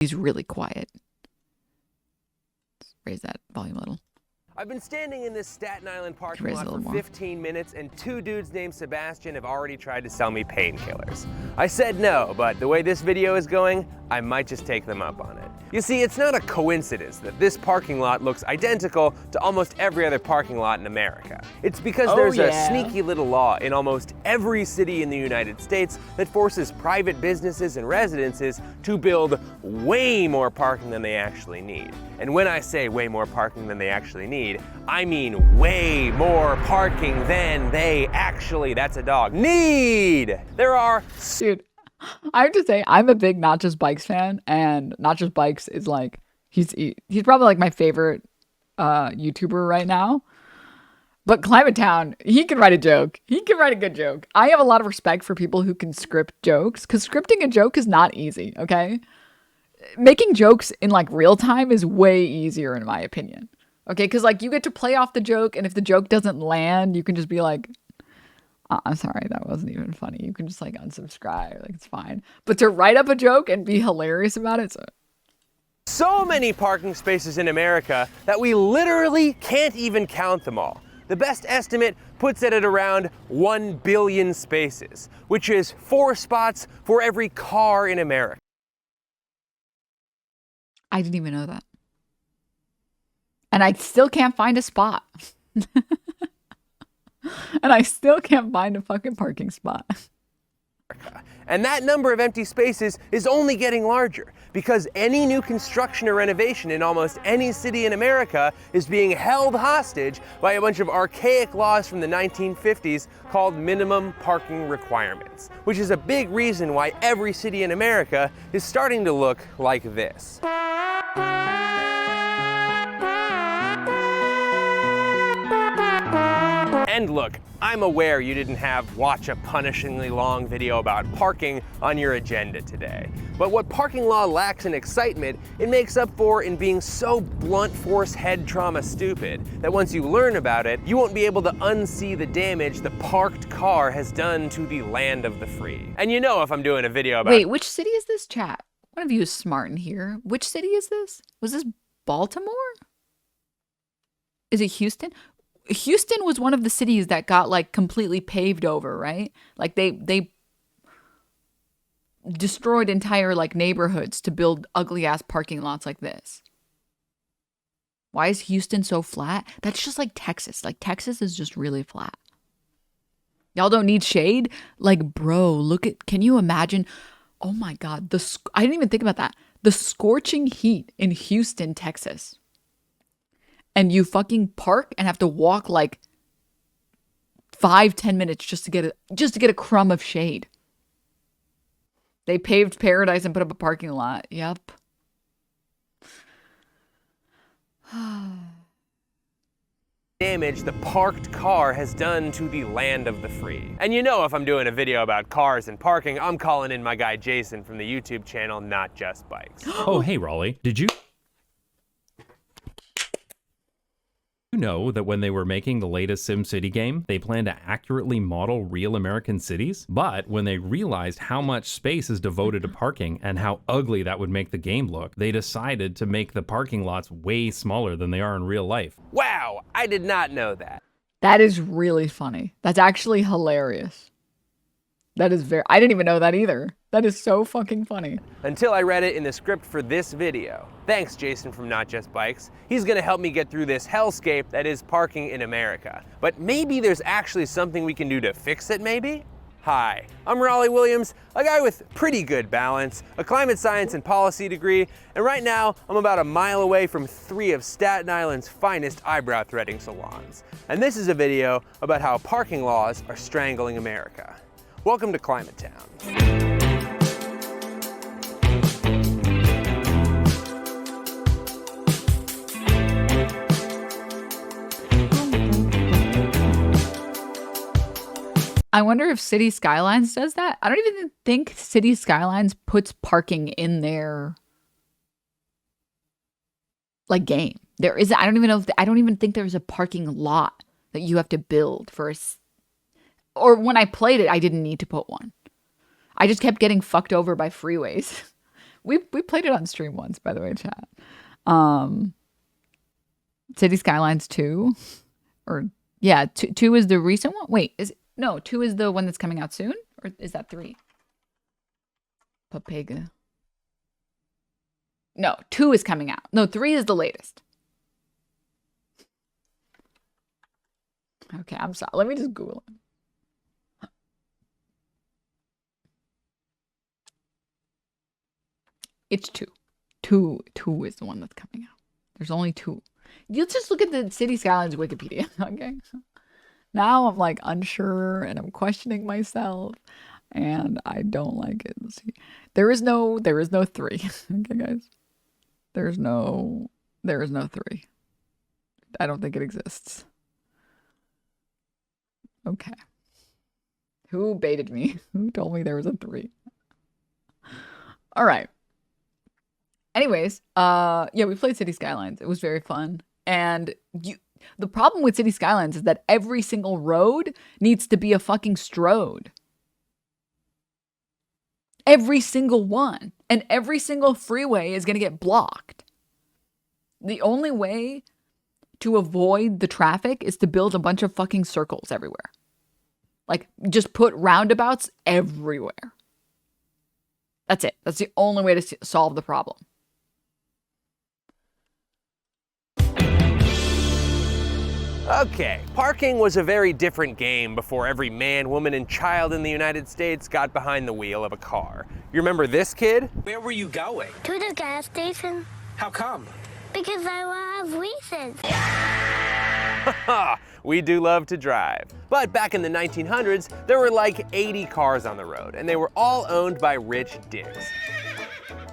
He's really quiet. Let's raise that volume a little. I've been standing in this Staten Island parking lot for 15 minutes and 2 dudes named Sebastian have already tried to sell me painkillers. I said no, but the way this video is going, I might just take them up on it. You see, it's not a coincidence that this parking lot looks identical to almost every other parking lot in America. It's because there's a sneaky little law in almost every city in the United States that forces private businesses and residences to build way more parking than they actually need. And when I say way more parking than they actually need, I mean way more parking than they actually, that's a dog, need. There are... Dude, I have to say, I'm a big Not Just Bikes fan, and Not Just Bikes is like, he's probably like my favorite YouTuber right now. But Climate Town, he can write a joke. He can write a good joke. I have a lot of respect for people who can script jokes, because scripting a joke is not easy, okay? Making jokes in like real time is way easier in my opinion. Okay, because like you get to play off the joke, and if the joke doesn't land, you can just be like, I'm sorry, that wasn't even funny. You can just like unsubscribe, like it's fine. But to write up a joke and be hilarious about it, so many parking spaces in America that we literally can't even count them all. The best estimate puts it at around 1 billion spaces, which is 4 spots for every car in America. I didn't even know that. And I still can't find a spot. And I still can't find a fucking parking spot. And that number of empty spaces is only getting larger because any new construction or renovation in almost any city in America is being held hostage by a bunch of archaic laws from the 1950s called minimum parking requirements, which is a big reason why every city in America is starting to look like this. And look, I'm aware you didn't have watch a punishingly long video about parking on your agenda today. But what parking law lacks in excitement, it makes up for in being so blunt force head trauma stupid that once you learn about it, you won't be able to unsee the damage the parked car has done to the land of the free. And you know if I'm doing a video about— Wait, which city is this, chat? One of you is smart in here. Which city is this? Was this Baltimore? Is it Houston? Houston was one of the cities that got like completely paved over, right? Like they destroyed entire like neighborhoods to build ugly ass parking lots like this. Why is Houston so flat? That's just like Texas. Like Texas is just really flat. Y'all don't need shade? Like, bro, look at, can you imagine? Oh my God. I didn't even think about that. The scorching heat in Houston, Texas. And you fucking park and have to walk like 5-10 minutes just to get a crumb of shade. They paved paradise and put up a parking lot. Yep. Damage the parked car has done to the land of the free. And you know if I'm doing a video about cars and parking, I'm calling in my guy Jason from the YouTube channel Not Just Bikes. Oh, hey Raleigh, did you know that when they were making the latest SimCity game, they planned to accurately model real American cities? But when they realized how much space is devoted to parking and how ugly that would make the game look, they decided to make the parking lots way smaller than they are in real life. Wow, I did not know that. That is really funny. That's actually hilarious. That is I didn't even know that either. That is so fucking funny. Until I read it in the script for this video. Thanks, Jason from Not Just Bikes. He's gonna help me get through this hellscape that is parking in America. But maybe there's actually something we can do to fix it, maybe? Hi, I'm Raleigh Williams, a guy with pretty good balance, a climate science and policy degree, and right now I'm about a mile away from 3 of Staten Island's finest eyebrow threading salons. And this is a video about how parking laws are strangling America. Welcome to Climate Town. I wonder if City Skylines does that. I don't even think City Skylines puts parking in their like game. There is, I don't even know if, I don't even think there's a parking lot that you have to build for or when I played it, I didn't need to put one. I just kept getting fucked over by freeways We played it on stream once, by the way, chat. City Skylines 2, or yeah, 2 is the recent one. Wait, 2 is the one that's coming out soon, or is that 3? Papega. No, 2 is coming out. No, 3 is the latest. Okay, I'm sorry. Let me just Google it. It's 2. 2 is the one that's coming out. There's only 2. You just look at the City Skylines Wikipedia, okay? Now I'm like unsure and I'm questioning myself and I don't like it. Let's see. There is no 3. Okay, guys. There is no 3. I don't think it exists. Okay. Who baited me? Who told me there was a 3? All right. Anyways, yeah, we played City Skylines. It was very fun. And the problem with City Skylines is that every single road needs to be a fucking strode. Every single one. And every single freeway is going to get blocked. The only way to avoid the traffic is to build a bunch of fucking circles everywhere. Like, just put roundabouts everywhere. That's it. That's the only way to solve the problem. Okay, parking was a very different game before every man, woman, and child in the United States got behind the wheel of a car. You remember this kid? Where were you going? To the gas station. How come? Because I have reasons. Haha, we do love to drive. But back in the 1900s, there were like 80 cars on the road, and they were all owned by rich digs.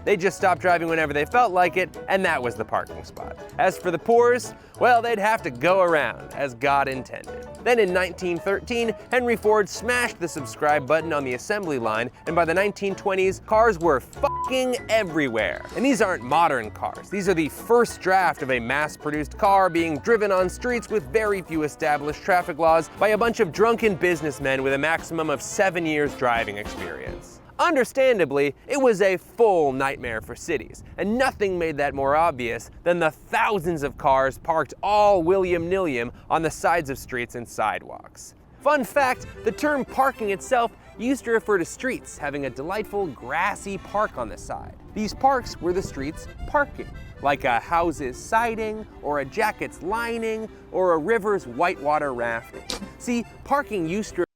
They just stopped driving whenever they felt like it, and that was the parking spot. As for the poors, well, they'd have to go around, as God intended. Then in 1913, Henry Ford smashed the subscribe button on the assembly line, and by the 1920s, cars were fucking everywhere. And these aren't modern cars. These are the first draft of a mass-produced car being driven on streets with very few established traffic laws by a bunch of drunken businessmen with a maximum of 7 years driving experience. Understandably, it was a full nightmare for cities, and nothing made that more obvious than the thousands of cars parked all willy-nilly on the sides of streets and sidewalks. Fun fact, the term parking itself used to refer to streets having a delightful grassy park on the side. These parks were the streets parking, like a house's siding, or a jacket's lining, or a river's whitewater rafting. See, parking used to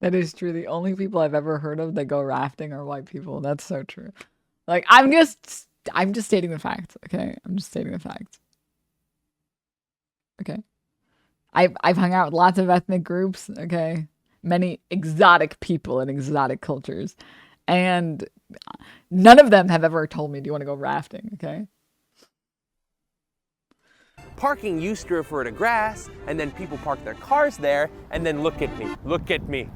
That is true. The only people I've ever heard of that go rafting are white people. That's so true. Like, I'm just stating the facts, okay? I'm just stating the facts. Okay? I've hung out with lots of ethnic groups, okay? Many exotic people and exotic cultures. And none of them have ever told me, do you want to go rafting, okay? Parking used to refer to grass, and then people park their cars there, and then look at me.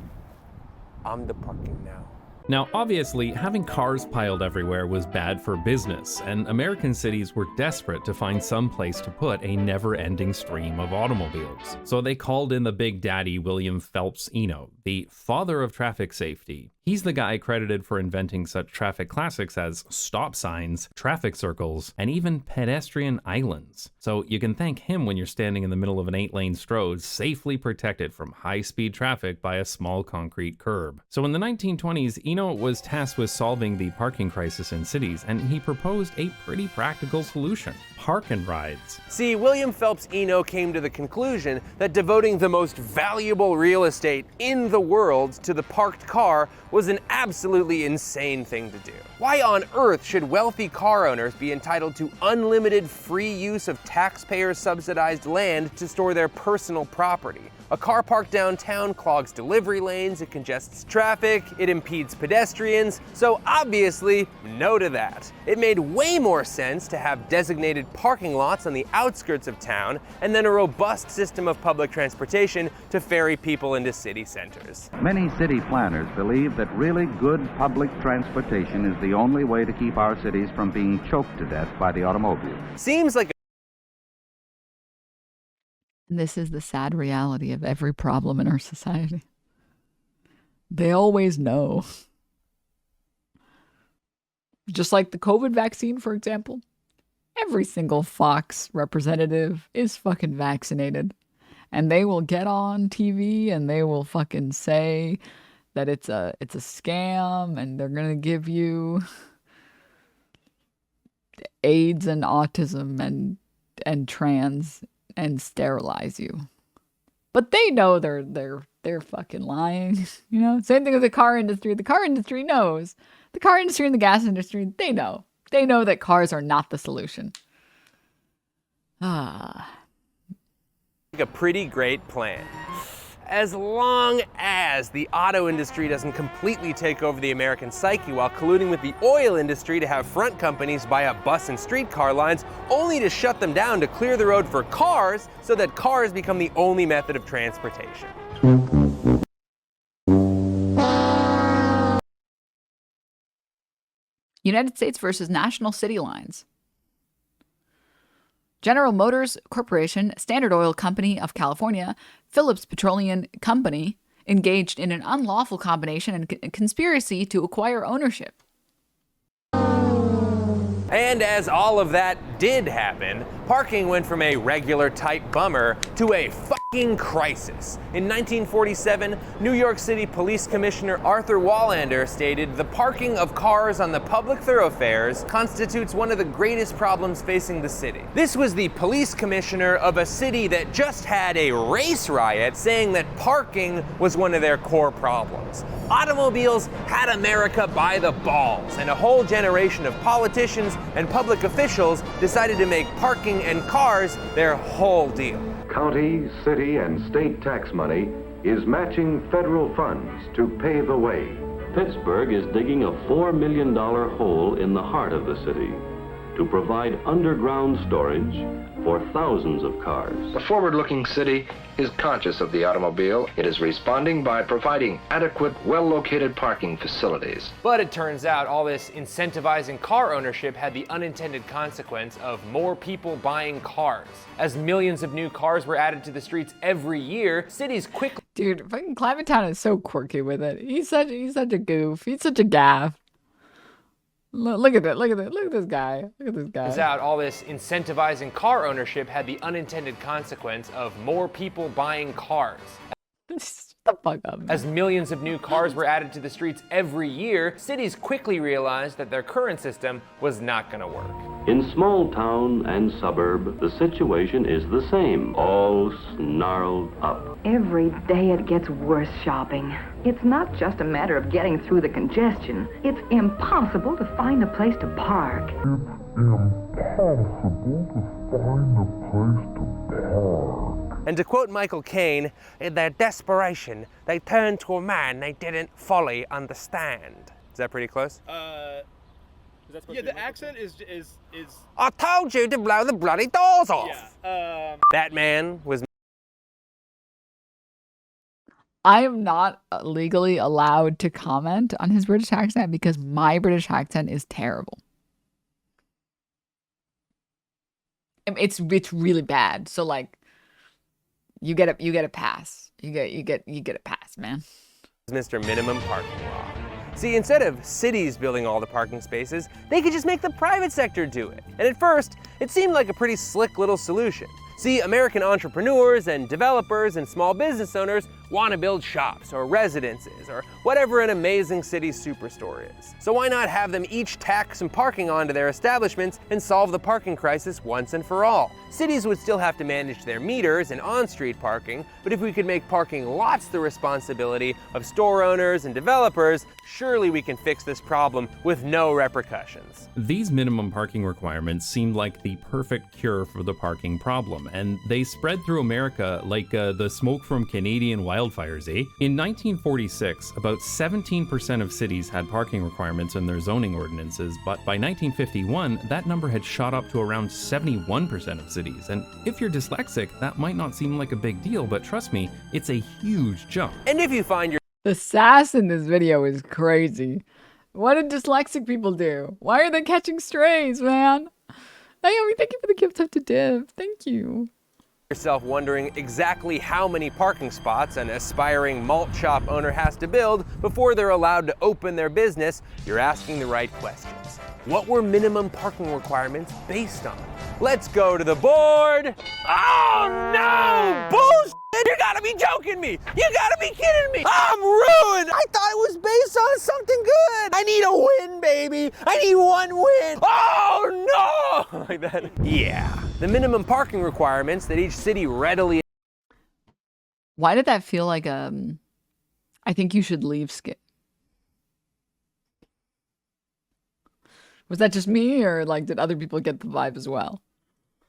I'm the parking now. Now, obviously, having cars piled everywhere was bad for business, and American cities were desperate to find some place to put a never-ending stream of automobiles. So they called in the big daddy William Phelps Eno, the father of traffic safety. He's the guy credited for inventing such traffic classics as stop signs, traffic circles, and even pedestrian islands. So you can thank him when you're standing in the middle of an 8-lane strode, safely protected from high-speed traffic by a small concrete curb. So in the 1920s, Eno was tasked with solving the parking crisis in cities, and he proposed a pretty practical solution: park and rides. See, William Phelps Eno came to the conclusion that devoting the most valuable real estate in the world to the parked car was an absolutely insane thing to do. Why on earth should wealthy car owners be entitled to unlimited free use of taxpayer-subsidized land to store their personal property? A car parked downtown clogs delivery lanes, it congests traffic, it impedes pedestrians, so obviously, no to that. It made way more sense to have designated parking lots on the outskirts of town, and then a robust system of public transportation to ferry people into city centers. Many city planners believe that really good public transportation is the only way to keep our cities from being choked to death by the automobile. Seems like This is the sad reality of every problem in our society. They always know. Just like the COVID vaccine, for example. Every single Fox representative is fucking vaccinated. And they will get on TV and they will fucking say that it's a scam and they're gonna give you AIDS and autism and trans and sterilize you. But they know they're fucking lying. You know? Same thing with the car industry. The car industry knows. The car industry and the gas industry, they know. They know that cars are not the solution. Ah. A pretty great plan. As long as the auto industry doesn't completely take over the American psyche while colluding with the oil industry to have front companies buy up bus and streetcar lines only to shut them down to clear the road for cars so that cars become the only method of transportation. United States versus National City Lines. General Motors Corporation, Standard Oil Company of California, Phillips Petroleum Company engaged in an unlawful combination and conspiracy to acquire ownership. And as all of that did happen, parking went from a regular type bummer to a fucking crisis. In 1947, New York City Police Commissioner Arthur Wallander stated, "The parking of cars on the public thoroughfares constitutes one of the greatest problems facing the city." This was the police commissioner of a city that just had a race riot saying that parking was one of their core problems. Automobiles had America by the balls, and a whole generation of politicians and public officials decided to make parking and cars their whole deal. County, city, and state tax money is matching federal funds to pave the way. Pittsburgh is digging a $4 million hole in the heart of the city to provide underground storage for thousands of cars. The forward-looking city is conscious of the automobile. It is responding by providing adequate, well-located parking facilities. But it turns out all this incentivizing car ownership had the unintended consequence of more people buying cars. As millions of new cars were added to the streets every year, cities quickly... Dude, fucking Climate Town is so quirky with it. He's such a goof. He's such a gaff. Look at that. Look at this guy. Look at this guy. Turns out all this incentivizing car ownership had the unintended consequence of more people buying cars. Shut the fuck up, man. As millions of new cars were added to the streets every year, cities quickly realized that their current system was not going to work. In small town and suburb, the situation is the same, all snarled up. Every day it gets worse shopping. It's not just a matter of getting through the congestion. It's impossible to find a place to park. And to quote Michael Caine, in their desperation, they turned to a man they didn't fully understand. Is that pretty close? Yeah, the accent is. I told you to blow the bloody doors off. Yeah. That man was. I am not legally allowed to comment on his British accent because my British accent is terrible. It's really bad. So like, you get a pass. You get a pass, man. Mr. Minimum Parking Law. See, instead of cities building all the parking spaces, they could just make the private sector do it. And at first, it seemed like a pretty slick little solution. See, American entrepreneurs and developers and small business owners want to build shops or residences or whatever an amazing city superstore is. So why not have them each tack some parking onto their establishments and solve the parking crisis once and for all? Cities would still have to manage their meters and on-street parking, but if we could make parking lots the responsibility of store owners and developers, surely we can fix this problem with no repercussions. These minimum parking requirements seemed like the perfect cure for the parking problem, and they spread through America like the smoke from Canadian wildfires, eh? In 1946, about 17% of cities had parking requirements in their zoning ordinances, but by 1951, that number had shot up to around 71% of cities. And if you're dyslexic, that might not seem like a big deal, but trust me, it's a huge jump. And if you find your The sass in this video is crazy. What did dyslexic people do? Why are they catching strays, man? Naomi, thank you for the gift up to Div. Thank you. yourself wondering exactly how many parking spots an aspiring malt shop owner has to build before they're allowed to open their business, you're asking the right questions. What were minimum parking requirements based on? Let's go to the board. Oh no! Bullshit! You gotta be joking me! You gotta be kidding me! I'm ruined! I thought it was based on something good! I need a win, baby! I need one win! Oh no! Like that. Yeah. The minimum parking requirements that each city readily... Why did that feel like I think you should leave skit? Was that just me, or like did other people get the vibe as well?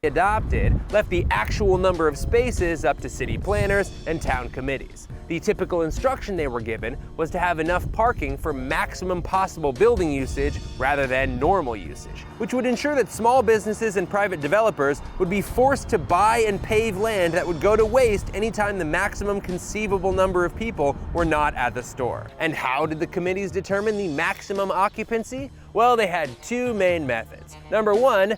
Adopted left the actual number of spaces up to city planners and town committees. The typical instruction they were given was to have enough parking for maximum possible building usage rather than normal usage, which would ensure that small businesses and private developers would be forced to buy and pave land that would go to waste anytime the maximum conceivable number of people were not at the store. And how did the committees determine the maximum occupancy? Well, they had two main methods. Number one,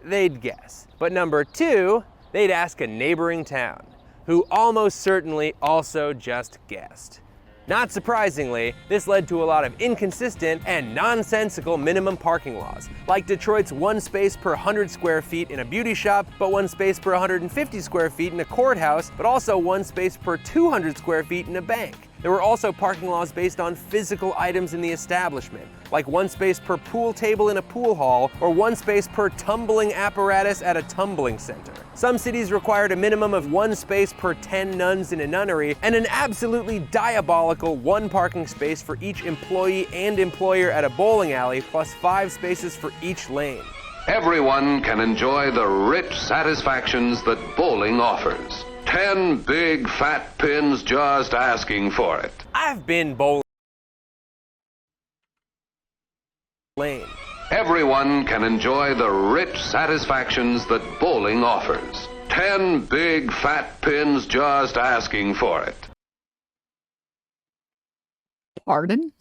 they'd guess. But number two, they'd ask a neighboring town, who almost certainly also just guessed. Not surprisingly, this led to a lot of inconsistent and nonsensical minimum parking laws, like Detroit's 1 space per 100 square feet in a beauty shop, but 1 space per 150 square feet in a courthouse, but also 1 space per 200 square feet in a bank. There were also parking laws based on physical items in the establishment, like 1 space per pool table in a pool hall, or 1 space per tumbling apparatus at a tumbling center. Some cities required a minimum of 1 space per 10 nuns in a nunnery, and an absolutely diabolical 1 parking space for each employee and employer at a bowling alley, plus 5 spaces for each lane. Everyone can enjoy the rich satisfactions that bowling offers. 10 big fat pins just asking for it. I've been bowling lane. Everyone can enjoy the rich satisfactions that bowling offers. 10 big fat pins just asking for it. Pardon?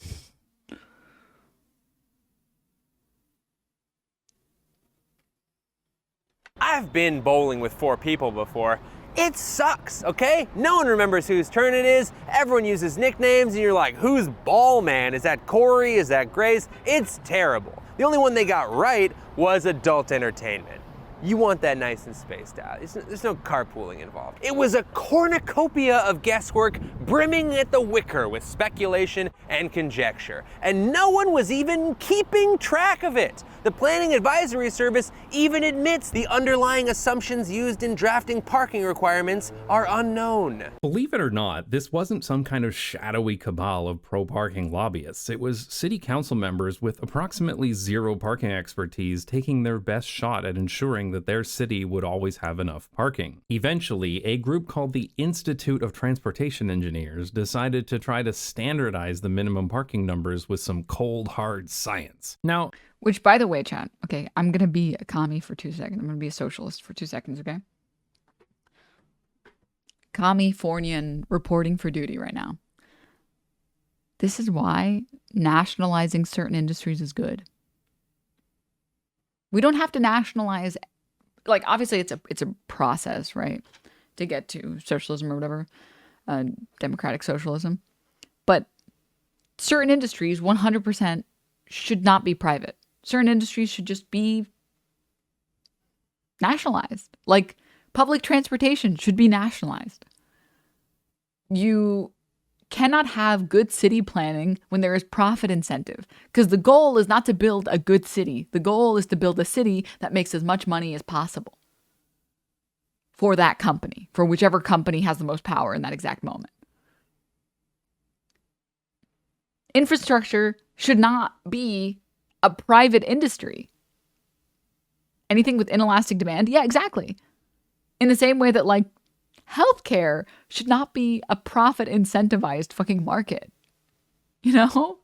I've been bowling with 4 people before. It sucks, okay? No one remembers whose turn it is. Everyone uses nicknames and you're like, who's ball man? Is that Corey? Is that Grace? It's terrible. The only one they got right was adult entertainment. You want that nice and spaced out. There's no carpooling involved. It was a cornucopia of guesswork brimming at the wicker with speculation and conjecture. And no one was even keeping track of it. The Planning Advisory Service even admits the underlying assumptions used in drafting parking requirements are unknown. Believe it or not, this wasn't some kind of shadowy cabal of pro-parking lobbyists. It was city council members with approximately zero parking expertise taking their best shot at ensuring that their city would always have enough parking. Eventually, a group called the Institute of Transportation Engineers decided to try to standardize the minimum parking numbers with some cold, hard science. Now, which, by the way, chat, okay, I'm going to be a commie for 2 seconds. I'm going to be a socialist for 2 seconds, okay? Commie-fornian reporting for duty right now. This is why nationalizing certain industries is good. We don't have to nationalize, like, obviously it's a process, right? To get to socialism or whatever, democratic socialism. But certain industries, 100%, should not be private. Certain industries should just be nationalized. Like public transportation should be nationalized. You cannot have good city planning when there is profit incentive, because the goal is not to build a good city. The goal is to build a city that makes as much money as possible for that company, for whichever company has the most power in that exact moment. Infrastructure should not be a private industry. Anything with inelastic demand? Yeah, exactly. In the same way that, like, healthcare should not be a profit incentivized fucking market. You know?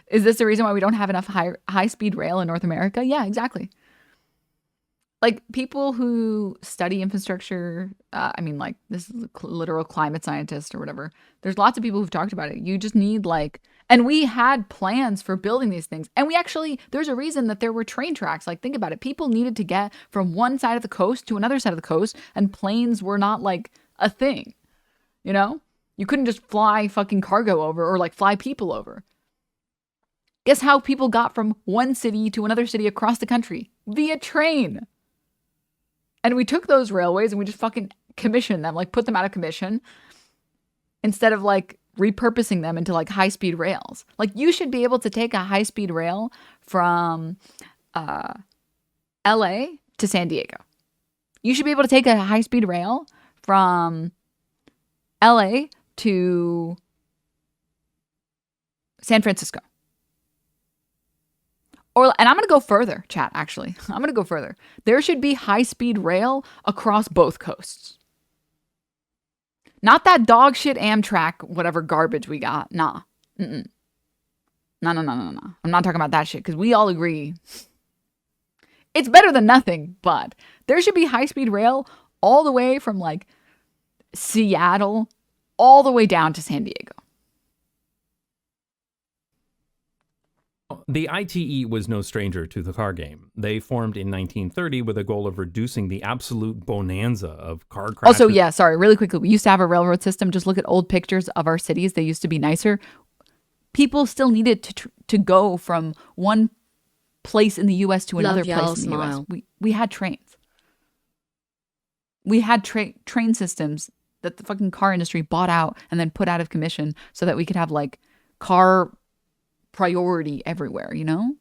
Is this the reason why we don't have enough high speed rail in North America? Yeah, exactly. like people who study infrastructure, I mean, like this is a literal climate scientist or whatever. There's lots of people who've talked about it. You just need like, and we had plans for building these things. And we actually, there's a reason that there were train tracks. Like, think about it. People needed to get from one side of the coast to another side of the coast, and planes were not like a thing, you know? You couldn't just fly fucking cargo over or like fly people over. Guess how people got from one city to another city across the country? Via train. And we took those railways and we just fucking commissioned them, like put them out of commission instead of like repurposing them into like high-speed rails. Like you should be able to take a high-speed rail from LA to San Diego. You should be able to take a high-speed rail from LA to San Francisco. And I'm going to go further, chat, actually. I'm going to go further. There should be high-speed rail across both coasts. Not that dog shit Amtrak, whatever garbage we got. Nah. Mm-mm. No. I'm not talking about that shit because we all agree. It's better than nothing, but there should be high-speed rail all the way from like Seattle all the way down to San Diego. The ITE was no stranger to the car game. They formed in 1930 with a goal of reducing the absolute bonanza of car crashes. Also, yeah, sorry, really quickly. We used to have a railroad system. Just look at old pictures of our cities. They used to be nicer. People still needed to go from one place in the U.S. to another place in the U.S. We had trains. We had train systems that the fucking car industry bought out and then put out of commission so that we could have like car priority everywhere, you know?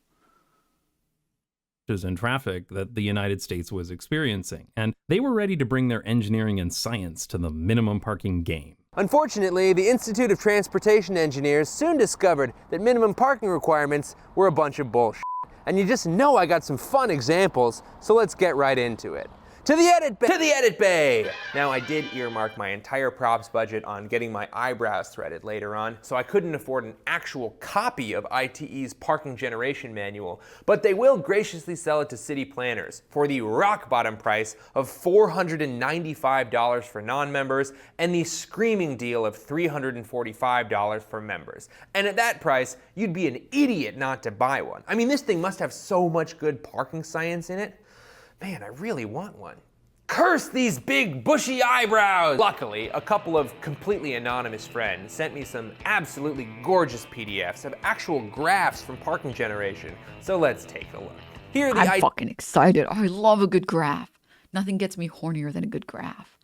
And traffic that the United States was experiencing, and they were ready to bring their engineering and science to the minimum parking game. Unfortunately, the Institute of Transportation Engineers soon discovered that minimum parking requirements were a bunch of bullshit. And you just know I got some fun examples, so let's get right into it. To the edit bay! Now, I did earmark my entire props budget on getting my eyebrows threaded later on, so I couldn't afford an actual copy of ITE's parking generation manual, but they will graciously sell it to city planners for the rock bottom price of $495 for non-members and the screaming deal of $345 for members. And at that price, you'd be an idiot not to buy one. I mean, this thing must have so much good parking science in it. Man, I really want one. Curse these big bushy eyebrows! Luckily, a couple of completely anonymous friends sent me some absolutely gorgeous PDFs of actual graphs from parking generation. So let's take a look. Here are I'm fucking excited. Oh, I love a good graph. Nothing gets me hornier than a good graph.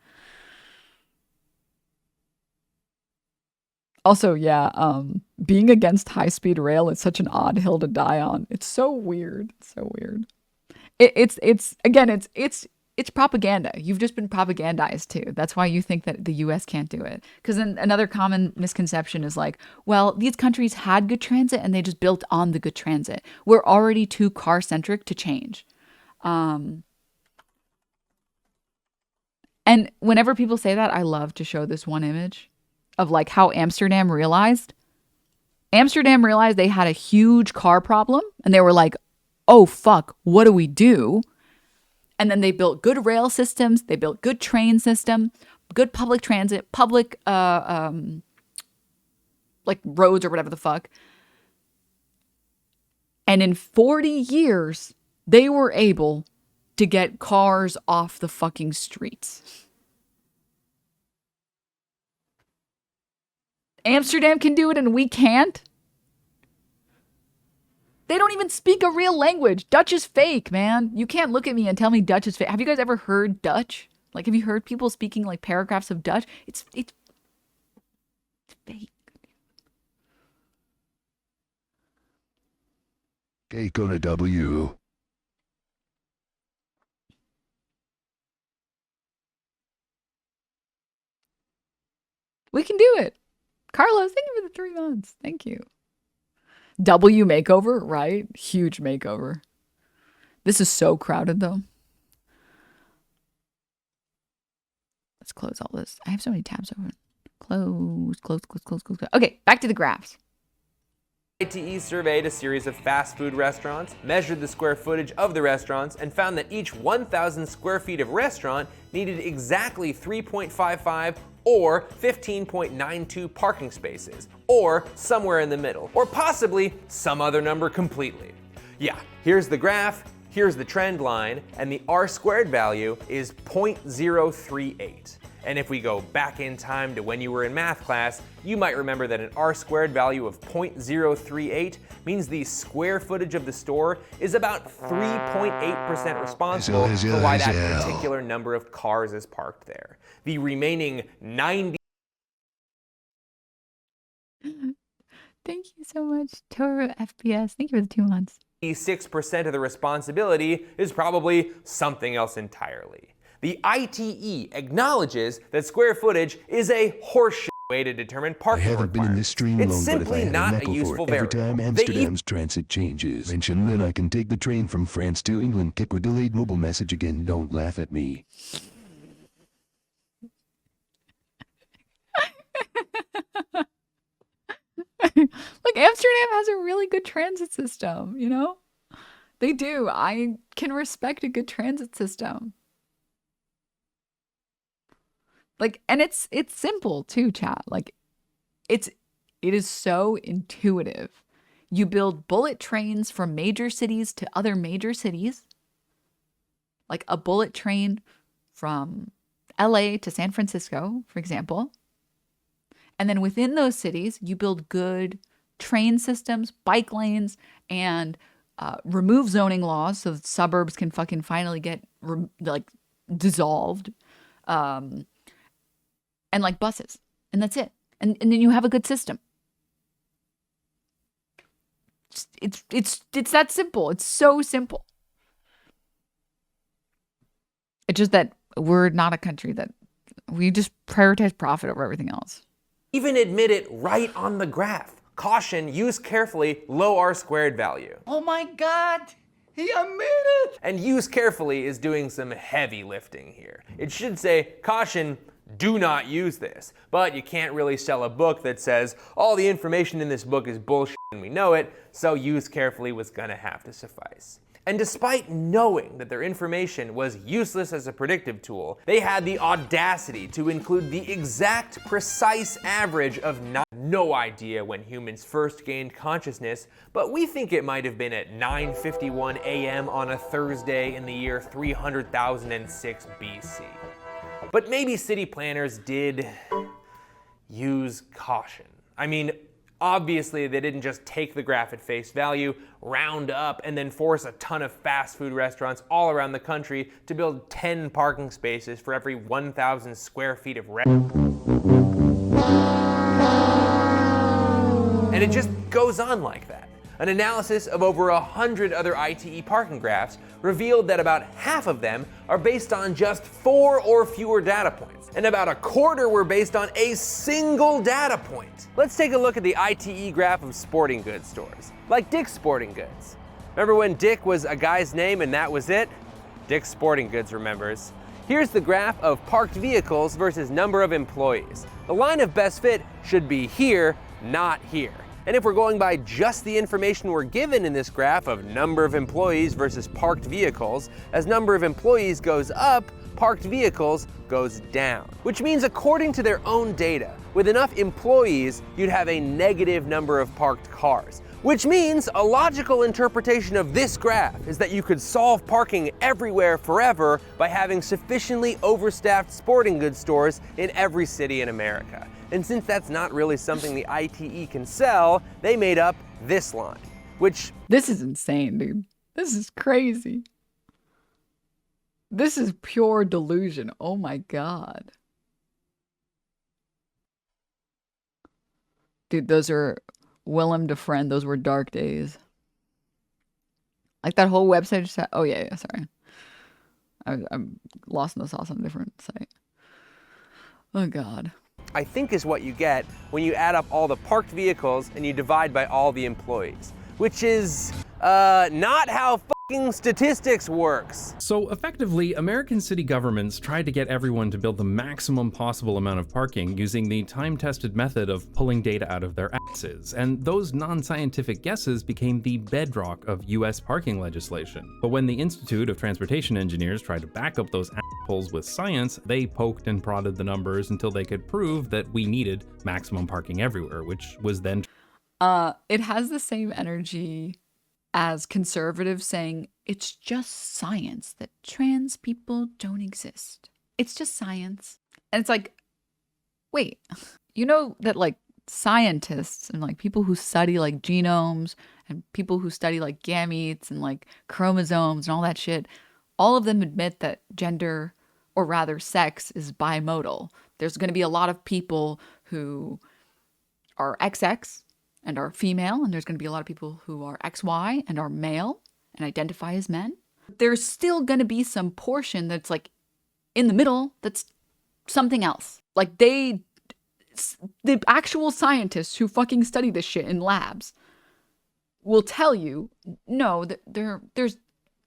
Also, yeah, being against high-speed rail is such an odd hill to die on. It's so weird. It's so weird. It's propaganda. You've just been propagandized too. That's why you think that the US can't do it. Because another common misconception is like, well, these countries had good transit and they just built on the good transit. We're already too car-centric to change. And whenever people say that, I love to show this one image of like how Amsterdam realized they had a huge car problem and they were like, oh, fuck, what do we do? And then they built good rail systems. They built good train system, good public transit, public, like roads or whatever the fuck. And in 40 years, they were able to get cars off the fucking streets. Amsterdam can do it and we can't? They don't even speak a real language. Dutch is fake, man. You can't look at me and tell me Dutch is fake. Have you guys ever heard Dutch? Like, have you heard people speaking like paragraphs of Dutch? It's fake. Cake on a W. We can do it. Carlos, thank you for the 3 months. Thank you. W makeover, right? Huge makeover. This is so crowded though. Let's close all this. I have so many tabs open. Close. Okay, back to the graphs. ITE surveyed a series of fast food restaurants, measured the square footage of the restaurants, and found that each 1,000 square feet of restaurant needed exactly 3.55 or 15.92 parking spaces, or somewhere in the middle, or possibly some other number completely. Yeah, here's the graph, here's the trend line, and the R² value is 0.038. And if we go back in time to when you were in math class, you might remember that an R² value of 0.038 means the square footage of the store is about 3.8% responsible for why that particular number of cars is parked there. The remaining 90... Thank you so much, Toro FPS. Thank you for the 2 months. 6% of the responsibility is probably something else entirely. The ITE acknowledges that square footage is a horseshit way to determine parking requirements. I haven't been in this stream long, it's but if I simply had a not a nickel useful for every variable. time Amsterdam's transit changes, mention then I can take the train from France to England. Kick with delayed mobile message again. Don't laugh at me. Like, Amsterdam has a really good transit system, you know? They do. I can respect a good transit system. Like, and it's simple too, chat. Like, it is so intuitive. You build bullet trains from major cities to other major cities. Like a bullet train from LA to San Francisco, for example. And then within those cities, you build good train systems, bike lanes, and remove zoning laws so that suburbs can fucking finally get dissolved. And like buses, and that's it. And then you have a good system. It's that simple. It's so simple. It's just that we're not a country that we just prioritize profit over everything else. Even admit it right on the graph. Caution, use carefully, low R² value. Oh my God, he admitted! And use carefully is doing some heavy lifting here. It should say, caution, do not use this. But you can't really sell a book that says, all the information in this book is bullshit and we know it, so use carefully was gonna have to suffice. And despite knowing that their information was useless as a predictive tool, they had the audacity to include the exact precise average of no idea when humans first gained consciousness, but we think it might have been at 9:51 a.m. on a Thursday in the year 300,006 BC. But maybe city planners did use caution. I mean, obviously they didn't just take the graph at face value, round up, and then force a ton of fast food restaurants all around the country to build 10 parking spaces for every 1,000 square feet of and it just goes on like that. An analysis of over 100 other ITE parking graphs revealed that about half of them are based on just 4 or fewer data points, and about a quarter were based on a single data point. Let's take a look at the ITE graph of sporting goods stores, like Dick's Sporting Goods. Remember when Dick was a guy's name and that was it? Dick's Sporting Goods remembers. Here's the graph of parked vehicles versus number of employees. The line of best fit should be here, not here. And if we're going by just the information we're given in this graph of number of employees versus parked vehicles, as number of employees goes up, parked vehicles goes down. Which means according to their own data, with enough employees, you'd have a negative number of parked cars. Which means a logical interpretation of this graph is that you could solve parking everywhere forever by having sufficiently overstaffed sporting goods stores in every city in America. And since that's not really something the ITE can sell, they made up this line, which... This is insane, dude. This is crazy. This is pure delusion. Oh my God. Dude, those are Willem de Friend. Those were dark days. Like that whole website just had... Oh yeah, sorry. I'm lost in the sauce on a different site. Oh God. I think is what you get when you add up all the parked vehicles and you divide by all the employees, which is not how statistics works. So effectively, American city governments tried to get everyone to build the maximum possible amount of parking using the time-tested method of pulling data out of their asses, and those non-scientific guesses became the bedrock of US parking legislation. But when the Institute of Transportation Engineers tried to back up those assholes with science, they poked and prodded the numbers until they could prove that we needed maximum parking everywhere, which was then it has the same energy as conservatives saying it's just science that trans people don't exist. It's just science. And it's like, wait, you know that like scientists and like people who study like genomes and people who study like gametes and like chromosomes and all that shit, all of them admit that gender, or rather sex, is bimodal. There's going to be a lot of people who are XX and are female, and there's going to be a lot of people who are XY and are male and identify as men. There's still going to be some portion that's like in the middle that's something else. Like the actual scientists who fucking study this shit in labs will tell you, no, that there's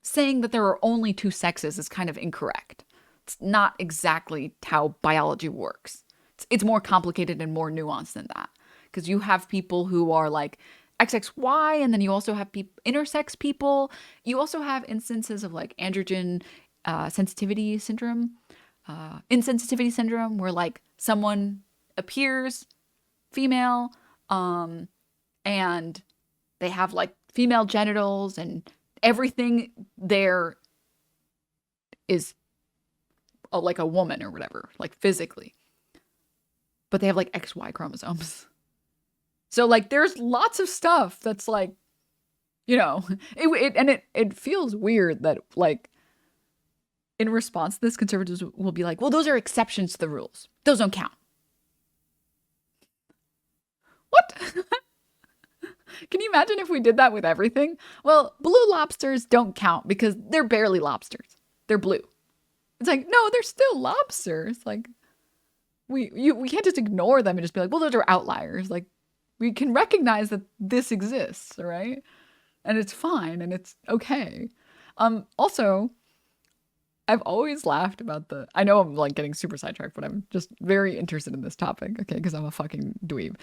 saying that there are only two sexes is kind of incorrect. It's not exactly how biology works. It's more complicated and more nuanced than that. Because you have people who are like XXY, and then you also have intersex people. You also have instances of like androgen sensitivity syndrome, insensitivity syndrome, where like someone appears female, and they have like female genitals and everything there is like a woman or whatever, like physically. But they have like XY chromosomes. So like there's lots of stuff that's like, you know, it feels weird that like in response to this, conservatives will be like, well, those are exceptions to the rules. Those don't count. What? Can you imagine if we did that with everything? Well, blue lobsters don't count because they're barely lobsters. They're blue. It's like, no, they're still lobsters. Like we can't just ignore them and just be like, well, those are outliers. Like, we can recognize that this exists, right? And it's fine and it's okay. Also, I've always laughed about I know I'm like getting super sidetracked, but I'm just very interested in this topic, okay? Because I'm a fucking dweeb.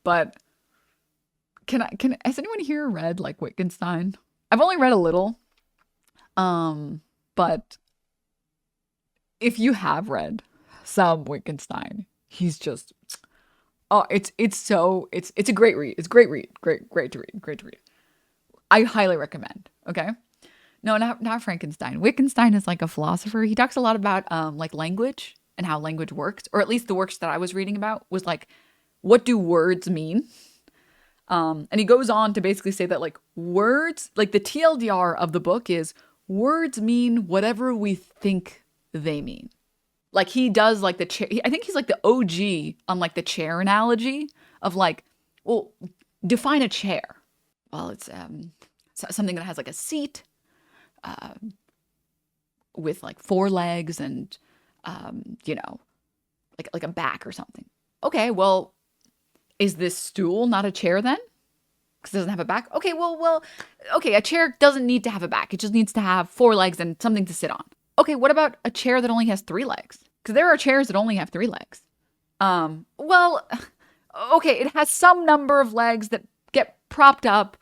But has anyone here read like Wittgenstein? I've only read a little. But if you have read some Wittgenstein, he's just, oh, it's a great read. It's a great read. Great to read. I highly recommend. Okay. No, not Frankenstein. Wittgenstein is like a philosopher. He talks a lot about like language and how language works, or at least the works that I was reading about was like, what do words mean? And he goes on to basically say that like words, like the TLDR of the book is words mean whatever we think they mean. Like he does like the chair. I think he's like the OG on like the chair analogy of like, well, define a chair. Well, it's something that has like a seat, with like four legs and, you know, like a back or something. Okay, well, is this stool not a chair then? Because it doesn't have a back? Okay, okay, a chair doesn't need to have a back. It just needs to have four legs and something to sit on. Okay, what about a chair that only has three legs? Because there are chairs that only have three legs. Well, okay, it has some number of legs that get propped up,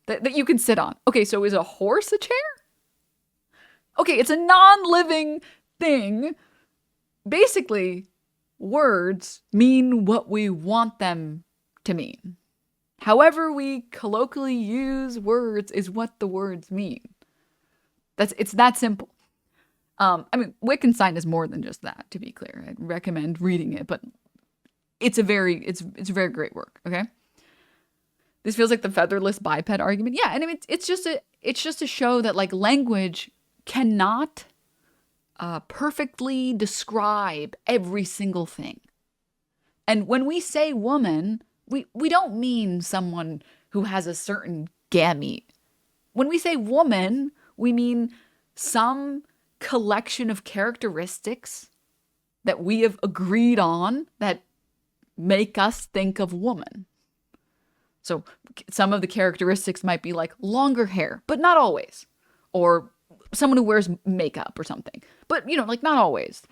that you can sit on. Okay, so is a horse a chair? Okay, it's a non-living thing. Basically, words mean what we want them to mean. However we colloquially use words is what the words mean. It's that simple. I mean, Wittgenstein is more than just that, to be clear. I'd recommend reading it, but it's a very great work, okay? This feels like the featherless biped argument. Yeah, and I mean, it's just a show that like language cannot perfectly describe every single thing. And when we say woman, we don't mean someone who has a certain gamete. When we say woman, we mean some collection of characteristics that we have agreed on that make us think of woman. So some of the characteristics might be like longer hair, but not always. Or someone who wears makeup or something. But, you know, like not always.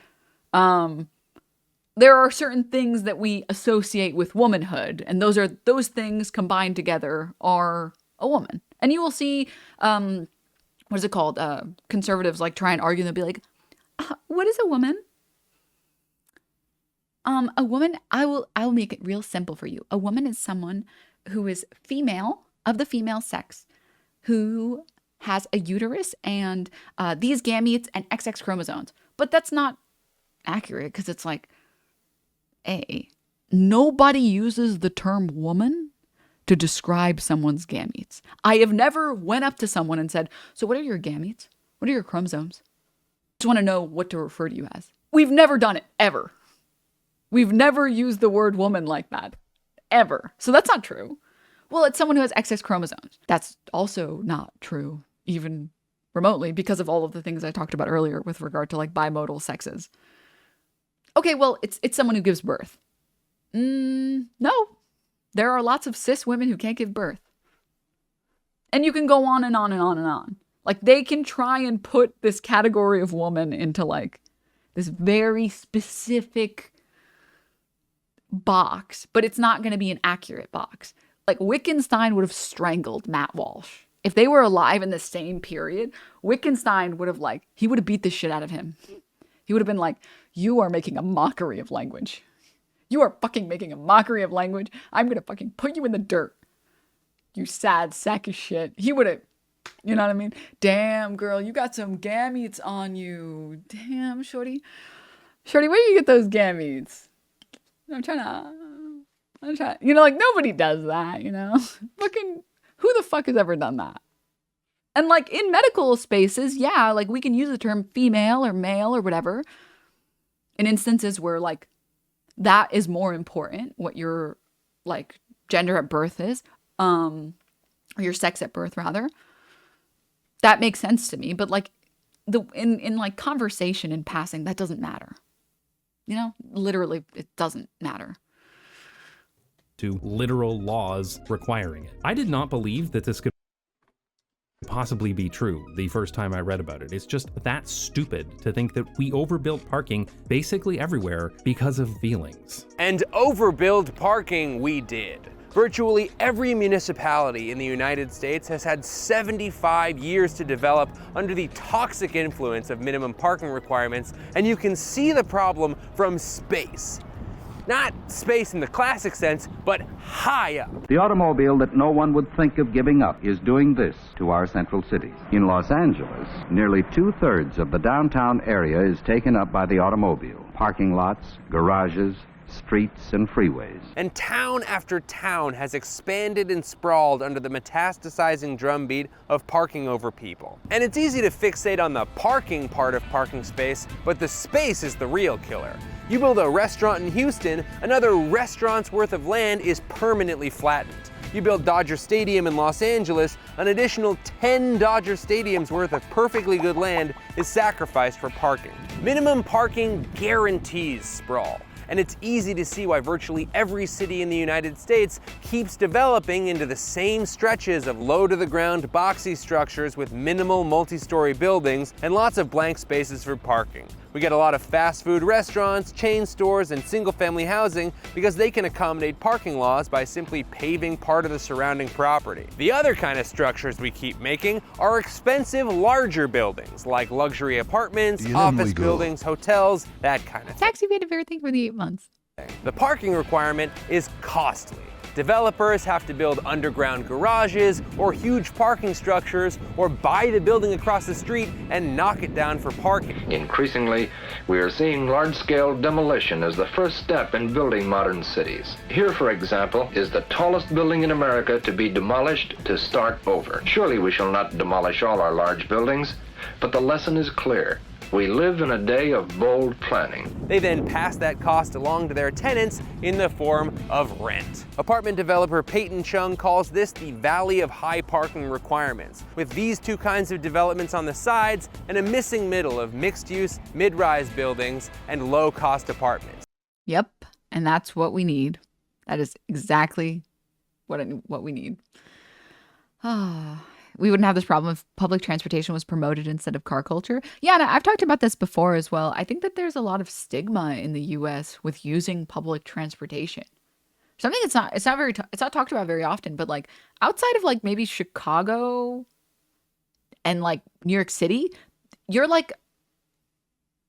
There are certain things that we associate with womanhood, and those things combined together are a woman. And you will see, what is it called? Conservatives like try and argue, and they'll be like, what is a woman? A woman, I will make it real simple for you. A woman is someone who is female, of the female sex, who has a uterus and these gametes and XX chromosomes. But that's not accurate, because it's like, nobody uses the term woman to describe someone's gametes. I have never went up to someone and said, so what are your gametes? What are your chromosomes? I just want to know what to refer to you as. We've never done it, ever. We've never used the word woman like that, ever. So that's not true. Well, it's someone who has XX chromosomes. That's also not true, even remotely, because of all of the things I talked about earlier with regard to like bimodal sexes. Okay, well, it's someone who gives birth. No. There are lots of cis women who can't give birth. And you can go on and on and on and on. Like, they can try and put this category of woman into like this very specific box, but it's not going to be an accurate box. Like, Wittgenstein would have strangled Matt Walsh. If they were alive in the same period, Wittgenstein would have he would have beat the shit out of him. He would have been like, you are making a mockery of language. You are fucking making a mockery of language. I'm going to fucking put you in the dirt. You sad sack of shit. He would have, you know what I mean? Damn, girl, you got some gametes on you. Damn, shorty. Shorty, where do you get those gametes? I'm trying to, you know, like, nobody does that, you know? Fucking, who the fuck has ever done that? And like in medical spaces, yeah, like we can use the term female or male or whatever in instances where like that is more important, what your like gender at birth is, or your sex at birth rather. That makes sense to me, but like in like conversation in passing, that doesn't matter. You know, literally, it doesn't matter. To literal laws requiring it. I did not believe that this could possibly be true the first time I read about it. It's just that stupid to think that we overbuilt parking basically everywhere because of feelings. And overbuild parking we did. Virtually every municipality in the United States has had 75 years to develop under the toxic influence of minimum parking requirements, and you can see the problem from space. Not space in the classic sense, but high up. The automobile that no one would think of giving up is doing this to our central cities. In Los Angeles, nearly 2/3 of the downtown area is taken up by the automobile. Parking lots, garages, streets, and freeways. And town after town has expanded and sprawled under the metastasizing drumbeat of parking over people. And it's easy to fixate on the parking part of parking space, but the space is the real killer. You build a restaurant in Houston, another restaurant's worth of land is permanently flattened. You build Dodger Stadium in Los Angeles, an additional 10 Dodger Stadiums worth of perfectly good land is sacrificed for parking. Minimum parking guarantees sprawl. And it's easy to see why virtually every city in the United States keeps developing into the same stretches of low-to-the-ground boxy structures with minimal multi-story buildings and lots of blank spaces for parking. We get a lot of fast food restaurants, chain stores, and single-family housing because they can accommodate parking laws by simply paving part of the surrounding property. The other kind of structures we keep making are expensive, larger buildings, like luxury apartments, office buildings, hotels, that kind of thing. Taxi made a fair thing for the 8 months. The parking requirement is costly. Developers have to build underground garages or huge parking structures, or buy the building across the street and knock it down for parking. Increasingly, we are seeing large-scale demolition as the first step in building modern cities. Here, for example, is the tallest building in America to be demolished to start over. Surely we shall not demolish all our large buildings, but the lesson is clear. We live in a day of bold planning. They then pass that cost along to their tenants in the form of rent. Apartment developer Peyton Chung calls this the valley of high parking requirements, with these two kinds of developments on the sides and a missing middle of mixed-use, mid-rise buildings and low-cost apartments. Yep, and that's what we need. That is exactly what we need. We wouldn't have this problem if public transportation was promoted instead of car culture. Yeah, and I've talked about this before as well. I think that there's a lot of stigma in the US with using public transportation. Something it's not talked about very often, but like outside of like maybe Chicago and like New York City, you're like,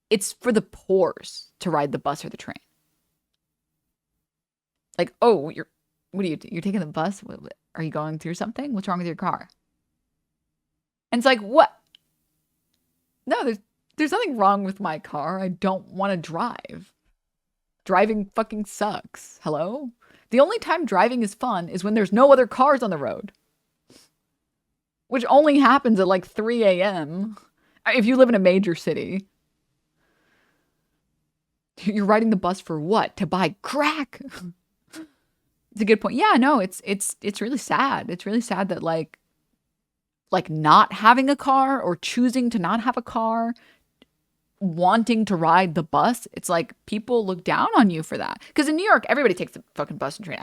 it's for the poors to ride the bus or the train. Like, oh, you're taking the bus? Are you going through something? What's wrong with your car? And it's like, what? No, there's nothing wrong with my car. I don't want to drive. Driving fucking sucks. Hello? The only time driving is fun is when there's no other cars on the road. Which only happens at like 3 a.m. if you live in a major city. You're riding the bus for what? To buy crack? It's a good point. Yeah, no, it's really sad. It's really sad that like not having a car or choosing to not have a car, wanting to ride the bus, it's like people look down on you for that. Because in New York, everybody takes the fucking bus and train.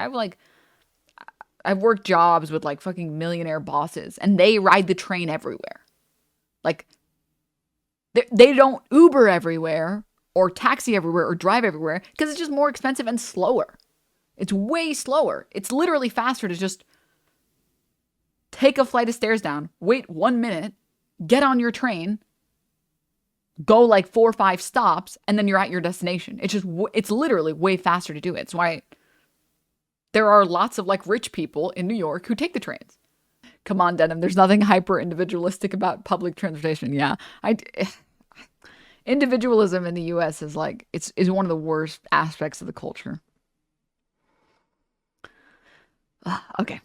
I've worked jobs with like fucking millionaire bosses and they ride the train everywhere. Like they don't Uber everywhere or taxi everywhere or drive everywhere because it's just more expensive and slower. It's way slower. It's literally faster to just take a flight of stairs down, wait 1 minute, get on your train, go like 4 or 5 stops, and then you're at your destination. It's literally way faster to do it. It's why there are lots of like rich people in New York who take the trains. Come on, Denim. There's nothing hyper individualistic about public transportation. Yeah. Individualism in the US is like, is one of the worst aspects of the culture. Okay.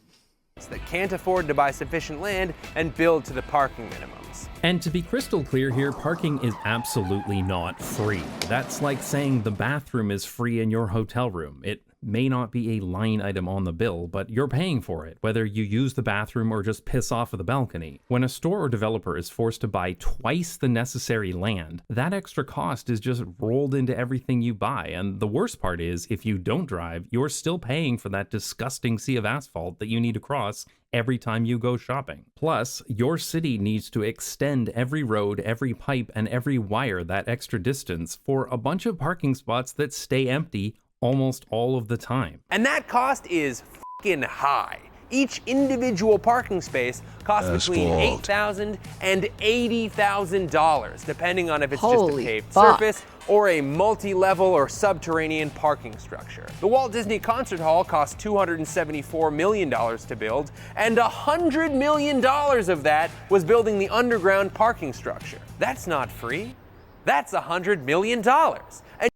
That can't afford to buy sufficient land and build to the parking minimums. And to be crystal clear here, parking is absolutely not free. That's like saying the bathroom is free in your hotel room. It may not be a line item on the bill, but you're paying for it, whether you use the bathroom or just piss off of the balcony. When a store or developer is forced to buy twice the necessary land, that extra cost is just rolled into everything you buy. And the worst part is, if you don't drive, you're still paying for that disgusting sea of asphalt that you need to cross every time you go shopping. Plus, your city needs to extend every road, every pipe, and every wire that extra distance for a bunch of parking spots that stay empty almost all of the time. And that cost is fucking high. Each individual parking space costs between $8,000 and $80,000, depending on if it's just a paved surface or a multi-level or subterranean parking structure. The Walt Disney Concert Hall cost $274 million to build, and $100 million of that was building the underground parking structure. That's not free. That's $100 million. And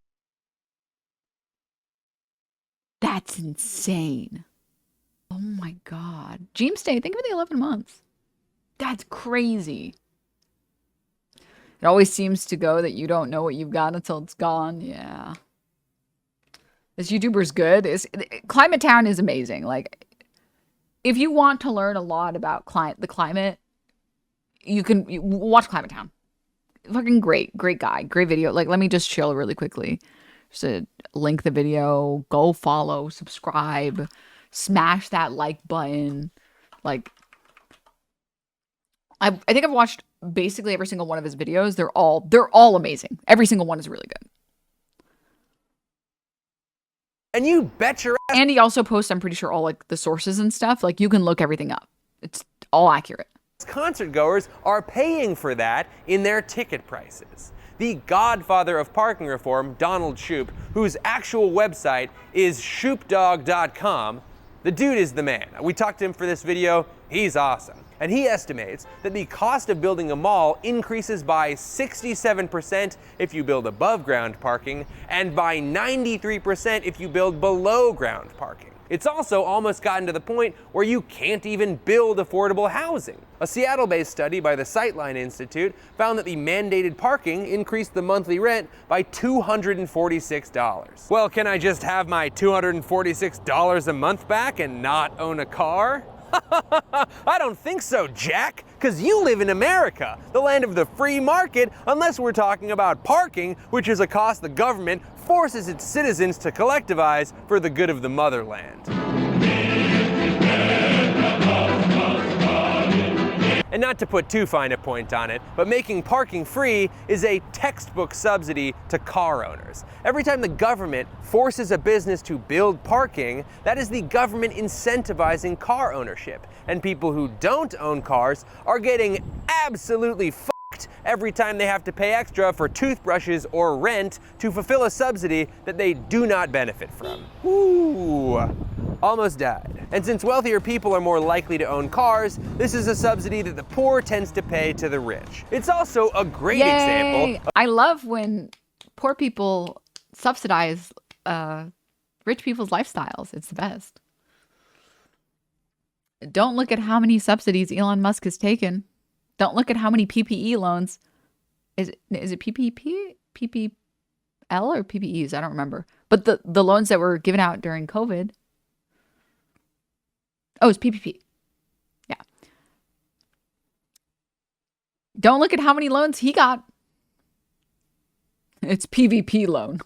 that's insane. Oh my God. James Day, think of the 11 months. That's crazy. It always seems to go that you don't know what you've got until it's gone. Yeah. This YouTuber's good. Climate Town is amazing. Like, if you want to learn a lot about the climate, you watch Climate Town. Fucking great guy, great video. Like, let me just chill really quickly. Just to link the video, go follow, subscribe, smash that like button. Like, I think I've watched basically every single one of his videos. They're all amazing. Every single one is really good. And you bet your ass. And he also posts, I'm pretty sure, all like the sources and stuff. Like, you can look everything up. It's all accurate. Concert goers are paying for that in their ticket prices. The godfather of parking reform, Donald Shoup, whose actual website is shoupdog.com, the dude is the man. We talked to him for this video. He's awesome. And he estimates that the cost of building a mall increases by 67% if you build above ground parking, and by 93% if you build below ground parking. It's also almost gotten to the point where you can't even build affordable housing. A Seattle-based study by the Sightline Institute found that the mandated parking increased the monthly rent by $246. Well, can I just have my $246 a month back and not own a car? I don't think so, Jack, because you live in America, the land of the free market, unless we're talking about parking, which is a cost the government forces its citizens to collectivize for the good of the motherland. And not to put too fine a point on it, but making parking free is a textbook subsidy to car owners. Every time the government forces a business to build parking, that is the government incentivizing car ownership. And people who don't own cars are getting absolutely fucked every time they have to pay extra for toothbrushes or rent to fulfill a subsidy that they do not benefit from. Ooh, almost died. And since wealthier people are more likely to own cars, this is a subsidy that the poor tends to pay to the rich. It's also a great example. I love when poor people subsidize rich people's lifestyles. It's the best. Don't look at how many subsidies Elon Musk has taken. Don't look at how many PPE loans. Is it PPP? PPL or PPEs? I don't remember. But the loans that were given out during COVID. Oh, it's PPP. Yeah. Don't look at how many loans he got. It's PvP loan.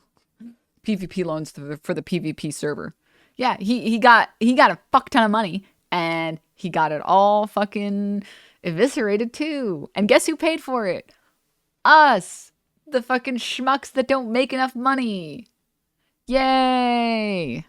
PvP loans for the PvP server. Yeah, he got a fuck ton of money, and he got it all fucking eviscerated too. And guess who paid for it? Us. The fucking schmucks that don't make enough money. Yay.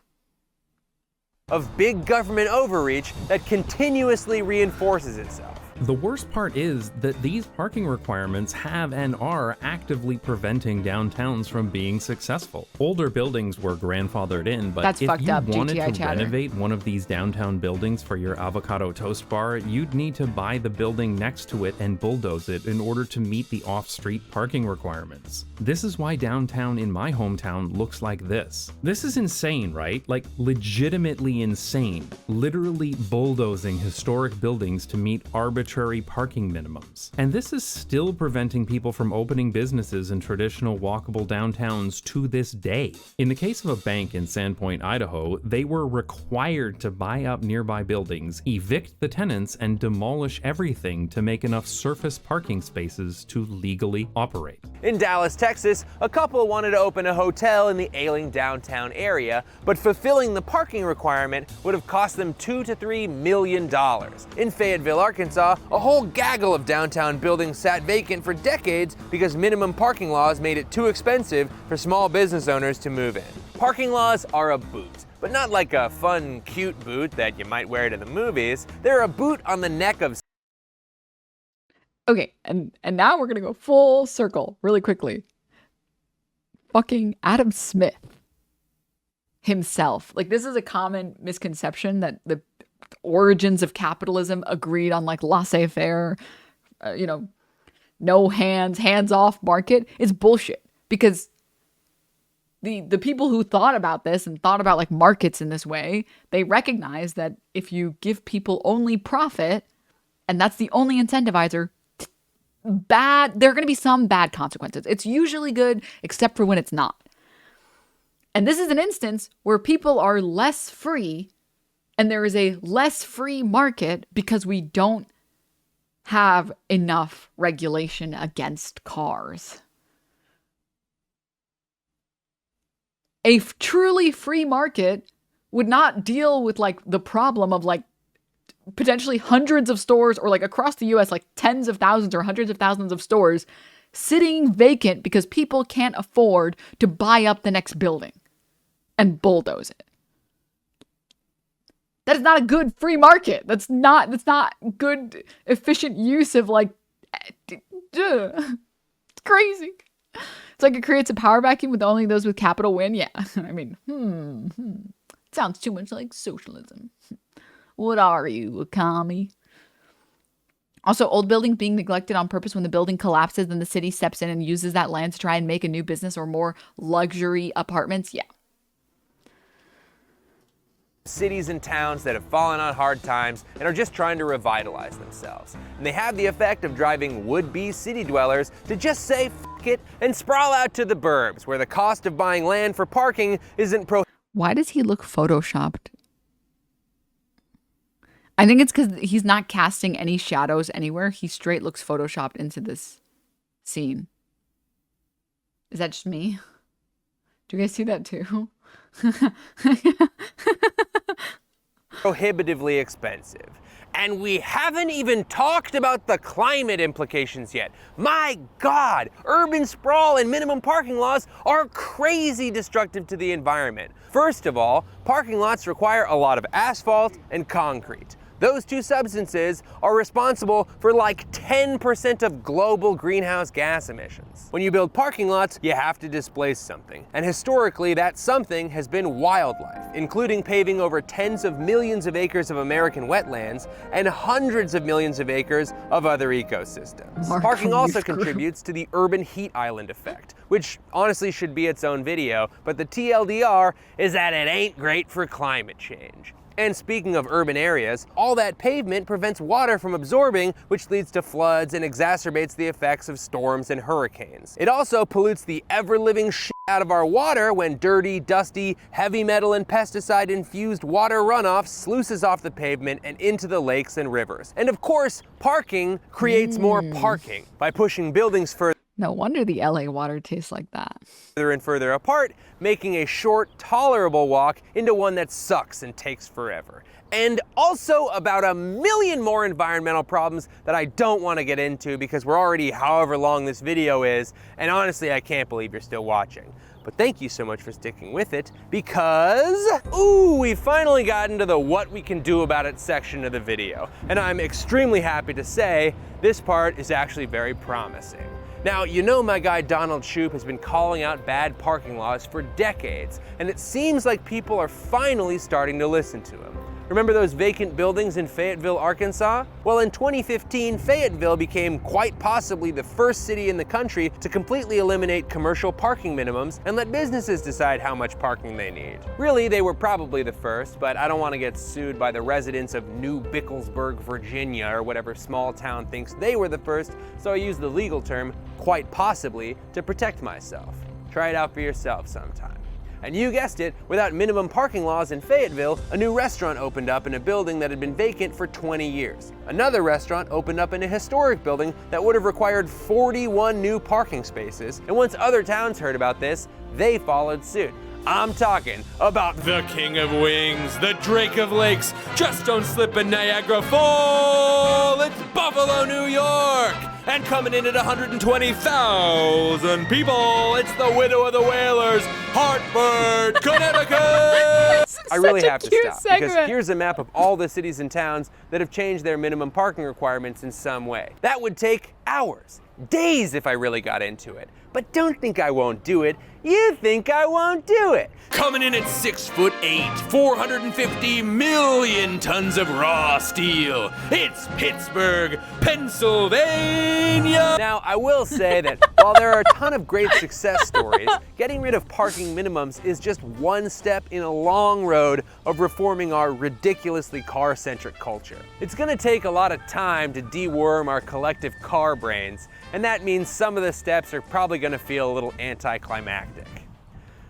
Of big government overreach that continuously reinforces itself. The worst part is that these parking requirements have and are actively preventing downtowns from being successful. Older buildings were grandfathered in, but That's if fucked you up, wanted GTI to chatter. renovate one of these downtown buildings for your avocado toast bar, you'd need to buy the building next to it and bulldoze it in order to meet the off-street parking requirements. This is why downtown in my hometown looks like this. This is insane, right? Like, legitimately insane. Literally bulldozing historic buildings to meet arbitrary parking minimums. And this is still preventing people from opening businesses in traditional walkable downtowns to this day. In the case of a bank in Sandpoint, Idaho, they were required to buy up nearby buildings, evict the tenants, and demolish everything to make enough surface parking spaces to legally operate. In Dallas, Texas, a couple wanted to open a hotel in the ailing downtown area, but fulfilling the parking requirement would have cost them $2 to $3 million. In Fayetteville, Arkansas, a whole gaggle of downtown buildings sat vacant for decades because minimum parking laws made it too expensive for small business owners to move in. Parking laws are a boot, but not like a fun, cute boot that you might wear to the movies. They're a boot on the neck of... Okay, and now we're gonna go full circle really quickly. Fucking Adam Smith himself. Like, this is a common misconception that the origins of capitalism agreed on, like, laissez-faire, no hands-off market. It's bullshit, because the people who thought about this and thought about, like, markets in this way, they recognize that if you give people only profit and that's the only incentivizer, there are going to be some bad consequences. It's usually good, except for when it's not. And this is an instance where people are less free, and there is a less free market because we don't have enough regulation against cars. A truly free market would not deal with, like, the problem of, like, potentially hundreds of stores, or, like, across the US, like tens of thousands or hundreds of thousands of stores sitting vacant because people can't afford to buy up the next building and bulldoze it. That is not a good free market. That's not good, efficient use of, like, it's crazy. It's like it creates a power vacuum with only those with capital win. Yeah. I mean, sounds too much like socialism. What are you, a commie? Also, old buildings being neglected on purpose. When the building collapses, then the city steps in and uses that land to try and make a new business or more luxury apartments. Yeah. Cities and towns that have fallen on hard times and are just trying to revitalize themselves. And they have the effect of driving would-be city dwellers to just say f it and sprawl out to the burbs, where the cost of buying land for parking isn't Why does he look photoshopped? I think it's because he's not casting any shadows anywhere. He straight looks photoshopped into this scene. Is that just me? Do you guys see that too? prohibitively expensive. And we haven't even talked about the climate implications yet. My God, urban sprawl and minimum parking laws are crazy destructive to the environment. First of all, parking lots require a lot of asphalt and concrete. Those two substances are responsible for like 10% of global greenhouse gas emissions. When you build parking lots, you have to displace something. And historically, that something has been wildlife, including paving over tens of millions of acres of American wetlands and hundreds of millions of acres of other ecosystems. Parking also contributes to the urban heat island effect, which honestly should be its own video, but the TLDR is that it ain't great for climate change. And speaking of urban areas, all that pavement prevents water from absorbing, which leads to floods and exacerbates the effects of storms and hurricanes. It also pollutes the ever-living shit out of our water when dirty, dusty, heavy metal and pesticide-infused water runoff sluices off the pavement and into the lakes and rivers. And of course, parking creates more parking by pushing buildings further. No wonder the LA water tastes like that. Further and further apart, making a short, tolerable walk into one that sucks and takes forever. And also about a million more environmental problems that I don't want to get into because we're already however long this video is, and honestly, I can't believe you're still watching. But thank you so much for sticking with it because, we finally got into the what we can do about it section of the video. And I'm extremely happy to say this part is actually very promising. Now, you know my guy Donald Shoup has been calling out bad parking laws for decades, and it seems like people are finally starting to listen to him. Remember those vacant buildings in Fayetteville, Arkansas? Well, in 2015, Fayetteville became quite possibly the first city in the country to completely eliminate commercial parking minimums and let businesses decide how much parking they need. Really, they were probably the first, but I don't want to get sued by the residents of New Bicklesburg, Virginia, or whatever small town thinks they were the first, so I use the legal term, quite possibly, to protect myself. Try it out for yourself sometime. And you guessed it, without minimum parking laws in Fayetteville, a new restaurant opened up in a building that had been vacant for 20 years. Another restaurant opened up in a historic building that would have required 41 new parking spaces. And once other towns heard about this, they followed suit. I'm talking about the King of Wings, the Drake of Lakes. Just don't slip in Niagara Falls. It's Buffalo, New York. And coming in at 120,000 people, it's the Widow of the Whalers, Hartford, Connecticut. I really have to stop because here's a map of all the cities and towns that have changed their minimum parking requirements in some way. That would take hours, days if I really got into it. But don't think I won't do it. You think I won't do it. Coming in at 6'8", 450 million tons of raw steel. It's Pittsburgh, Pennsylvania. Now, I will say that while there are a ton of great success stories, getting rid of parking minimums is just one step in a long road of reforming our ridiculously car-centric culture. It's gonna take a lot of time to deworm our collective car brains, and that means some of the steps are probably gonna feel a little anticlimactic.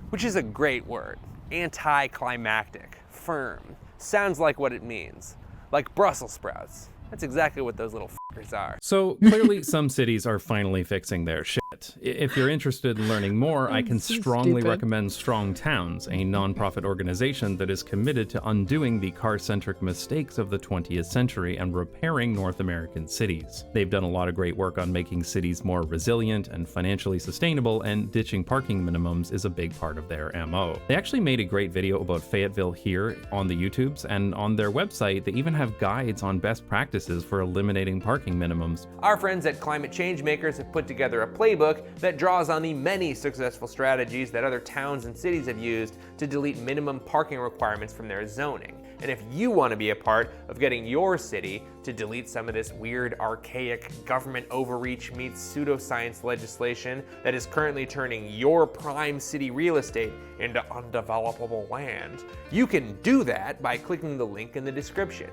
Which is a great word. Anticlimactic. Firm. Sounds like what it means. Like Brussels sprouts. That's exactly what those little f***ers are. So clearly some cities are finally fixing their shit. If you're interested in learning more, I can strongly recommend Strong Towns, a nonprofit organization that is committed to undoing the car-centric mistakes of the 20th century and repairing North American cities. They've done a lot of great work on making cities more resilient and financially sustainable, and ditching parking minimums is a big part of their MO. They actually made a great video about Fayetteville here on the YouTubes, and on their website they even have guides on best practices for eliminating parking minimums. Our friends at Climate Change Makers have put together a playbook that draws on the many successful strategies that other towns and cities have used to delete minimum parking requirements from their zoning. And if you want to be a part of getting your city to delete some of this weird, archaic government overreach meets pseudoscience legislation that is currently turning your prime city real estate into undevelopable land, you can do that by clicking the link in the description.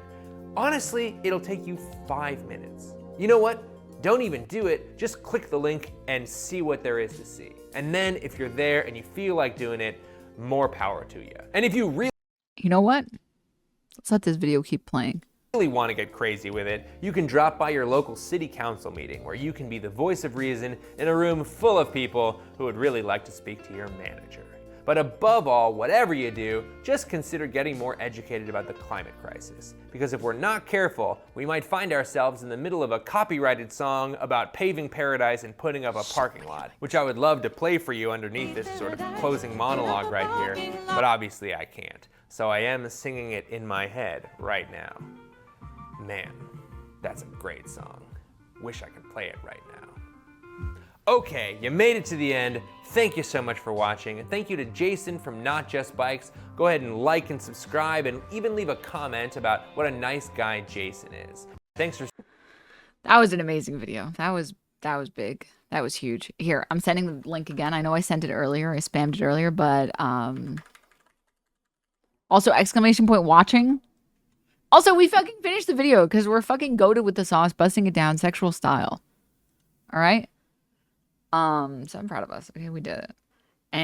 Honestly, it'll take you 5 minutes. You know what? Don't even do it, just click the link and see what there is to see. And then if you're there and you feel like doing it, more power to you. And if you really know what? Let's let this video keep playing. Want to get crazy with it, you can drop by your local city council meeting where you can be the voice of reason in a room full of people who would really like to speak to your manager. But above all, whatever you do, just consider getting more educated about the climate crisis. Because if we're not careful, we might find ourselves in the middle of a copyrighted song about paving paradise and putting up a parking lot, which I would love to play for you underneath this sort of closing monologue right here, but obviously I can't. So I am singing it in my head right now. Man, that's a great song. Wish I could play it right now. Okay, you made it to the end. Thank you so much for watching. And thank you to Jason from Not Just Bikes. Go ahead and like and subscribe and even leave a comment about what a nice guy Jason is. Thanks for... That was an amazing video. That was big. That was huge. Here, I'm sending the link again. I know I sent it earlier. I spammed it earlier, but also exclamation point watching. Also, we fucking finished the video because we're fucking goated with the sauce, busting it down, sexual style. All right? So I'm proud of us. Okay, we did it.